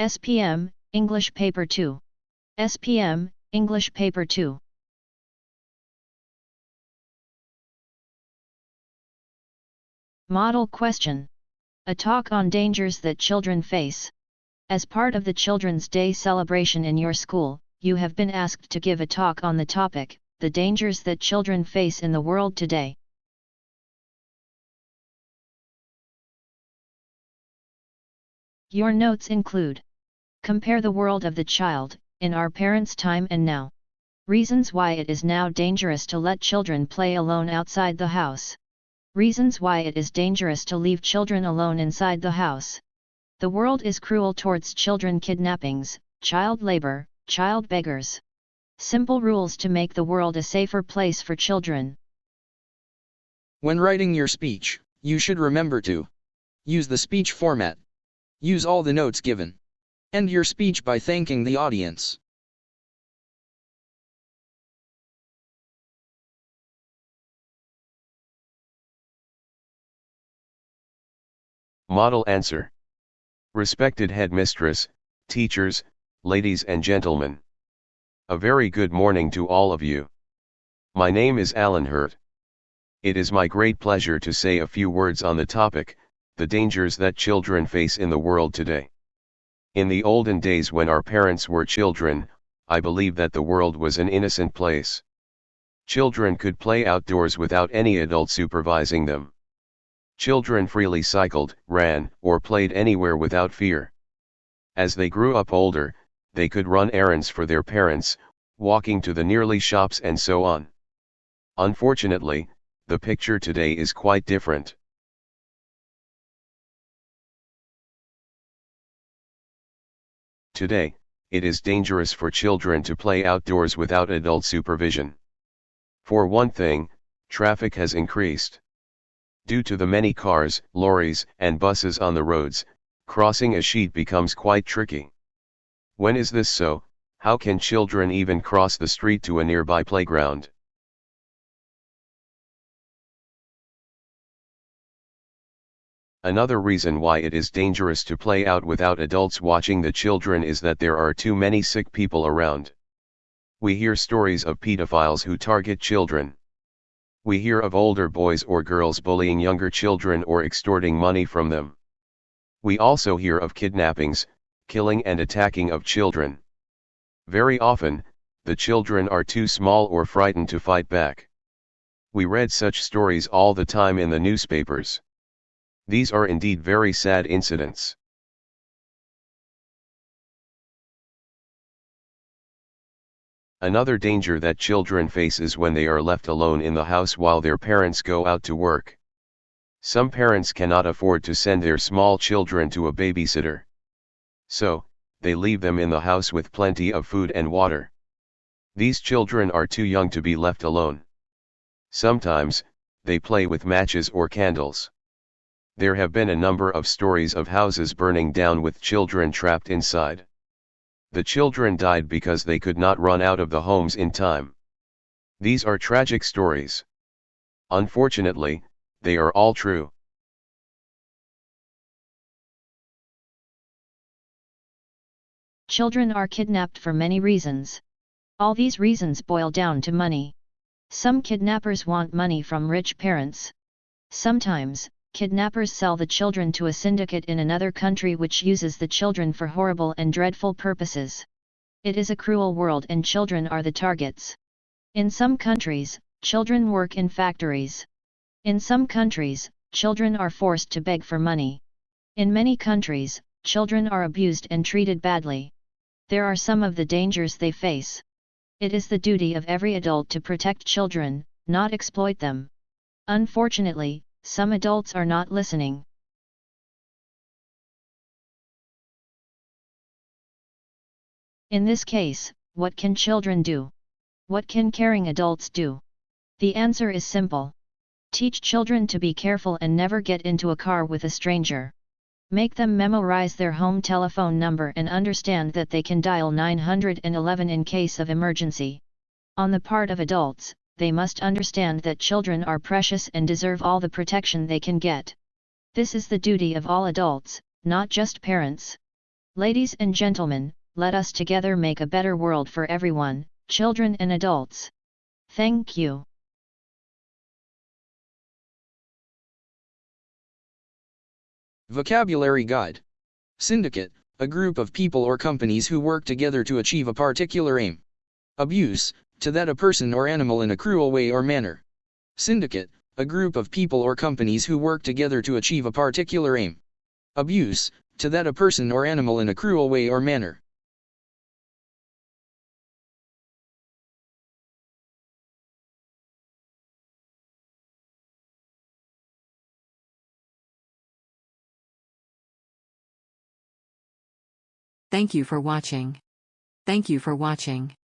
SPM, English Paper 2. SPM, English Paper 2. Model question. A talk on dangers that children face. As part of the Children's Day celebration in your school, you have been asked to give a talk on the topic, the dangers that children face in the world today. Your notes include: compare the world of the child, in our parents' time and now. Reasons why it is now dangerous to let children play alone outside the house. Reasons why it is dangerous to leave children alone inside the house. The world is cruel towards children. Kidnappings, child labor, child beggars. Simple rules to make the world a safer place for children. When writing your speech, you should remember to use the speech format. Use all the notes given. End your speech by thanking the audience. Model answer. Respected headmistress, teachers, ladies and gentlemen. A very good morning to all of you. My name is Alan Hurt. It is my great pleasure to say a few words on the topic, the dangers that children face in the world today. In the olden days when our parents were children, I believe that the world was an innocent place. Children could play outdoors without any adult supervising them. Children freely cycled, ran, or played anywhere without fear. As they grew up older, they could run errands for their parents, walking to the nearby shops and so on. Unfortunately, the picture today is quite different. Today, it is dangerous for children to play outdoors without adult supervision. For one thing, traffic has increased. Due to the many cars, lorries, and buses on the roads, crossing a street becomes quite tricky. When is this so? How can children even cross the street to a nearby playground? Another reason why it is dangerous to play out without adults watching the children is that there are too many sick people around. We hear stories of pedophiles who target children. We hear of older boys or girls bullying younger children or extorting money from them. We also hear of kidnappings, killing and attacking of children. Very often, the children are too small or frightened to fight back. We read such stories all the time in the newspapers. These are indeed very sad incidents. Another danger that children face is when they are left alone in the house while their parents go out to work. Some parents cannot afford to send their small children to a babysitter. So, they leave them in the house with plenty of food and water. These children are too young to be left alone. Sometimes, they play with matches or candles. There have been a number of stories of houses burning down with children trapped inside. The children died because they could not run out of the homes in time. These are tragic stories. Unfortunately, they are all true. Children are kidnapped for many reasons. All these reasons boil down to money. Some kidnappers want money from rich parents. Sometimes, kidnappers sell the children to a syndicate in another country which uses the children for horrible and dreadful purposes. It is a cruel world and children are the targets. In some countries, children work in factories. In some countries, children are forced to beg for money. In many countries, children are abused and treated badly. There are some of the dangers they face. It is the duty of every adult to protect children, not exploit them. Unfortunately, some adults are not listening. In this case, what can children do? What can caring adults do? The answer is simple. Teach children to be careful and never get into a car with a stranger. Make them memorize their home telephone number and understand that they can dial 911 in case of emergency. On the part of adults, they must understand that children are precious and deserve all the protection they can get. This is the duty of all adults, not just parents. Ladies and gentlemen, let us together make a better world for everyone, children and adults. Thank you. Vocabulary Guide. Syndicate, a group of people or companies who work together to achieve a particular aim. Abuse, to that a person or animal in a cruel way or manner. Syndicate, a group of people or companies who work together to achieve a particular aim. Abuse, to that a person or animal in a cruel way or manner. Thank you for watching. Thank you for watching.